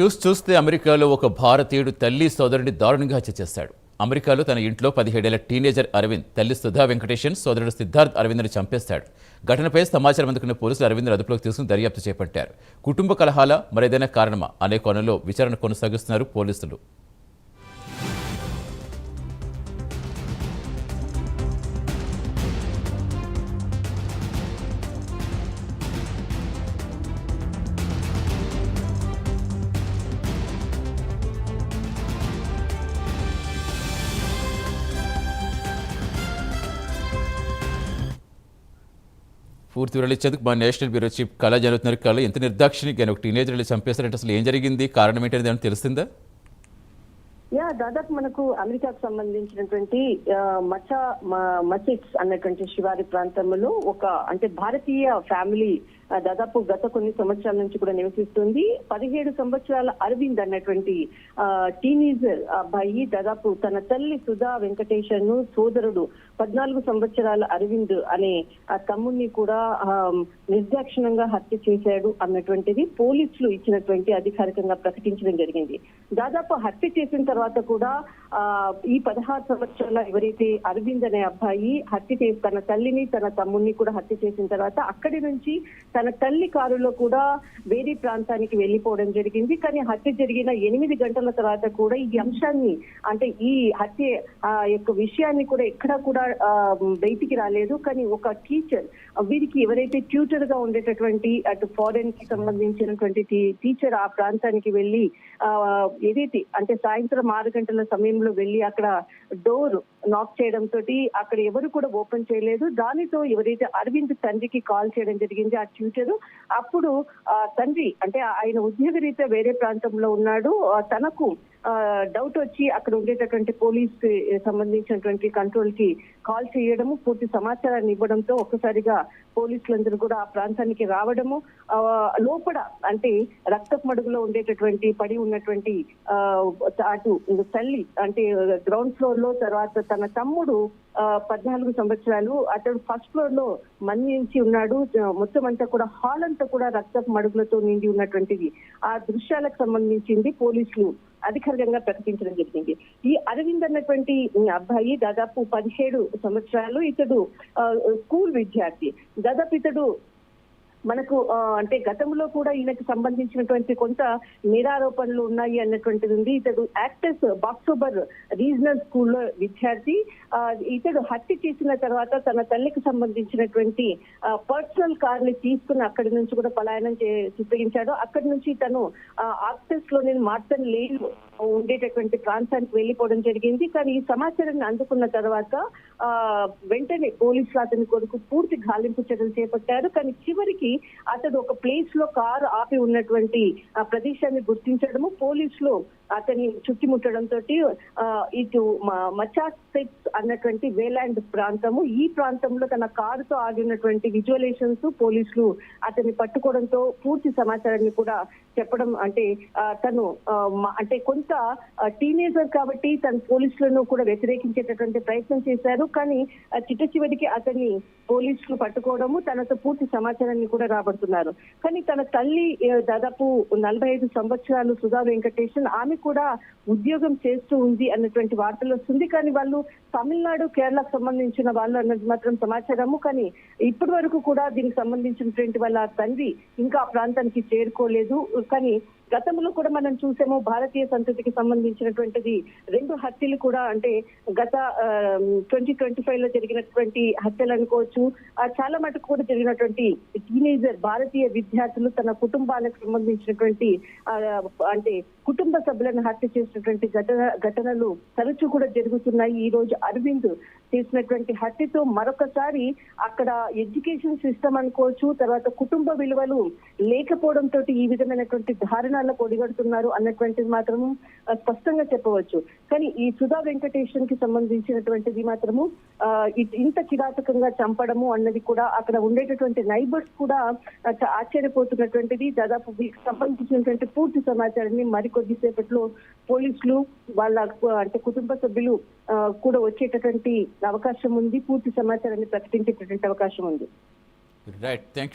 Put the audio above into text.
News చూస్తే అమెరికాలో ఒక భారతీయుడు తల్లి సోదరుడిని దారుణంగా హత్య చేశాడు. అమెరికాలో తన ఇంట్లో 17 ఏళ్ల టీనేజర్ అరవింద్ తల్లి సుధా వెంకటేషన్ సోదరుడు సిద్ధార్థ్ అరవింద్ని చంపేశాడు. ఘటనపై సమాచారం అందుకున్న పోలీసులు అరవింద్ను అదుపులోకి తీసుకుని దర్యాప్తు చేపట్టారు. కుటుంబ కలహాల మరేదైనా కారణమా అనే కోణంలో విచారణ కొనసాగిస్తున్నారు పోలీసులు. పూర్తి వివరాలు ఇచ్చేందుకు మా నేషనల్ బ్యూరో చీఫ్ కళ జరుగుతున్నారు. కళ ఎంత నిర్దాక్షిణ్యంగా ఒక టీనేజర్ని చంపేశారంటే అసలు ఏం జరిగింది, కారణం ఏంటనేది ఏమైనా తెలిసిందా? దాదాపు మనకు అమెరికాకు సంబంధించినటువంటి మచిట్స్ అన్నటువంటి శివారి ప్రాంతంలో అంటే భారతీయ ఫ్యామిలీ దాదాపు గత కొన్ని సంవత్సరాల నుంచి కూడా నివసిస్తుంది. 17 సంవత్సరాల అరవింద్ అన్నటువంటి టీనేజర్ అబ్బాయి దాదాపు తన తల్లి సుధా వెంకటేషన్ సోదరుడు 14 సంవత్సరాల అరవింద్ అనే తమ్ముడిని కూడా నిర్దాక్షిణంగా హత్య చేశాడు అన్నటువంటిది పోలీసులు ఇచ్చినటువంటి అధికారికంగా ప్రకటించడం జరిగింది. దాదాపు హత్య చేసిన తర్వాత కూడా ఈ 16 సంవత్సరాల ఎవరైతే అరవింద్ అనే అబ్బాయి హత్య చేసి తన తల్లిని తన తమ్ముడిని కూడా హత్య చేసిన తర్వాత అక్కడి నుంచి తన తల్లి కారులో కూడా వేరే ప్రాంతానికి వెళ్లిపోవడం జరిగింది. కానీ హత్య జరిగిన 8 గంటల తర్వాత కూడా ఈ అంశాన్ని అంటే ఈ హత్య యొక్క విషయాన్ని కూడా ఎక్కడా కూడా బయటికి రాలేదు. కానీ ఒక టీచర్ వీరికి ఎవరైతే ట్యూటర్ గా ఉండేటటువంటి అటు ఫారెన్ కి సంబంధించినటువంటి టీచర్ ఆ ప్రాంతానికి వెళ్లి ఏదైతే అంటే సాయంత్రం 6 గంటల సమయంలో వెళ్లి అక్కడ డోర్ నాక్ చేయడం తోటి అక్కడ ఎవరు కూడా ఓపెన్ చేయలేదు. దానితో ఎవరైతే అరవింద్ తండ్రికి కాల్ చేయడం జరిగింది ఆ ట్యూటర్. అప్పుడు తండ్రి అంటే ఆయన ఉద్యోగరీత్యా వేరే ప్రాంతంలో ఉన్నాడు. తనకు డౌట్ వచ్చి అక్కడ ఉండేటటువంటి పోలీస్ సంబంధించినటువంటి కంట్రోల్ కి కాల్ చేయడము, పూర్తి సమాచారాన్ని ఇవ్వడంతో ఒక్కసారిగా పోలీసులందరూ కూడా ఆ ప్రాంతానికి రావడము, లోపల అంటే రక్తపు మడుగులో ఉండేటటువంటి పడి ఉన్నటువంటి అటు తల్లి అంటే గ్రౌండ్ ఫ్లోర్ లో, తర్వాత తన తమ్ముడు 14 సంవత్సరాలు అతడు ఫస్ట్ ఫ్లోర్ లో మన్నించి ఉన్నాడు. మొత్తం అంతా కూడా హాల్ అంతా కూడా రక్తపు మడుగులతో నిండి ఉన్నటువంటిది ఆ దృశ్యాలకు సంబంధించింది పోలీసులు అధికారికంగా ప్రకటించడం జరిగింది. ఈ అరవింద్ అన్నటువంటి అబ్బాయి దాదాపు 17 సంవత్సరాలు. ఇతడు స్కూల్ విద్యార్థి. దాదాపు ఇతడు మనకు అంటే గతంలో కూడా ఈయనకు సంబంధించినటువంటి కొంత నేరారోపణలు ఉన్నాయి అన్నటువంటిది ఉంది. ఇతడు యాక్టర్స్ బాక్సోబర్ రీజనల్ స్కూల్లో విద్యార్థి. ఇతడు హత్య చేసిన తర్వాత తన తల్లికి సంబంధించినటువంటి పర్సనల్ కార్ ని తీసుకుని అక్కడి నుంచి కూడా పలాయనం చిత్రగించాడు. అక్కడి నుంచి తను ఆక్టర్స్ లోని మార్టన్ లేన్ ఉండేటటువంటి ప్రాంతానికి వెళ్లిపోవడం జరిగింది. కానీ ఈ సమాచారాన్ని అందుకున్న తర్వాత వెంటనే పోలీసులు అతని కొరకు పూర్తి గాలింపు చర్యలు చేపట్టారు. కానీ చివరికి అతడు ఒక ప్లేస్ లో కారు ఆపి ఉన్నటువంటి ప్రదేశాన్ని గుర్తించడము, పోలీసులు అతన్ని చుట్టుముట్టడంతో ఇటు మచాసెట్స్ అన్నటువంటి వేలాండ్ ప్రాంతము, ఈ ప్రాంతంలో తన కారుతో ఆగి ఉన్నటువంటి విజువలేషన్స్ పోలీసులు అతన్ని పట్టుకోవడంతో పూర్తి సమాచారాన్ని కూడా చెప్పడం అంటే తను అంటే కొంత టీనేజర్ కాబట్టి తన పోలీసులను కూడా వ్యతిరేకించేటటువంటి ప్రయత్నం చేశారు. కానీ చిట్ట చివరికి అతన్ని పోలీసులు పట్టుకోవడము, తనతో పూర్తి సమాచారాన్ని కూడా రాబడుతున్నారు. కానీ తన తల్లి దాదాపు 45 సంవత్సరాలు సుధా వెంకటేషన్, ఆమె కూడా ఉద్యోగం చేస్తూ ఉంది అన్నటువంటి వార్తలు వస్తుంది. కానీ వాళ్ళు తమిళనాడు, కేరళకు సంబంధించిన వాళ్ళు అన్నది మాత్రం సమాచారము. కానీ ఇప్పటి వరకు కూడా దీనికి సంబంధించినటువంటి వాళ్ళ తండ్రి ఇంకా ఆ ప్రాంతానికి చేరుకోలేదు. కానీ గతంలో కూడా మనం చూసాము భారతీయ సంతతికి సంబంధించినటువంటిది 2 హత్యలు కూడా అంటే గత 2025 లో జరిగినటువంటి హత్యలు అనుకోవచ్చు. చాలా మటుకు కూడా జరిగినటువంటి టీనేజర్ భారతీయ విద్యార్థులు తన కుటుంబాలకు సంబంధించినటువంటి అంటే కుటుంబ సభ్యులను హత్య చేసినటువంటి ఘటనలు తరచూ కూడా జరుగుతున్నాయి. ఈ రోజు అరవింద్ చేసినటువంటి హత్యతో మరొకసారి అక్కడ ఎడ్యుకేషన్ సిస్టమ్ అనుకోవచ్చు, తర్వాత కుటుంబ విలువలు లేకపోవడంతో ఈ విధమైనటువంటి దారుణాలకు ఒడిగడుతున్నారు అన్నటువంటిది మాత్రము స్పష్టంగా చెప్పవచ్చు. కానీ ఈ సుధా వెంకటేషన్ కి సంబంధించినటువంటిది మాత్రము ఇంత కిరాతకంగా చంపడము అన్నది కూడా అక్కడ ఉండేటటువంటి నైబర్స్ కూడా ఆశ్చర్యపోతున్నటువంటిది. దాదాపు వీటికి సంబంధించినటువంటి పూర్తి సమాచారాన్ని మరికొద్దిసేపట్లో పోలీసులు వాళ్ళ అంటే కుటుంబ సభ్యులు కూడా వచ్చేటటువంటి అవకాశం ఉంది, పూర్తి సమాచారాన్ని ప్రకటించేటటువంటి అవకాశం ఉంది. Right, thank you.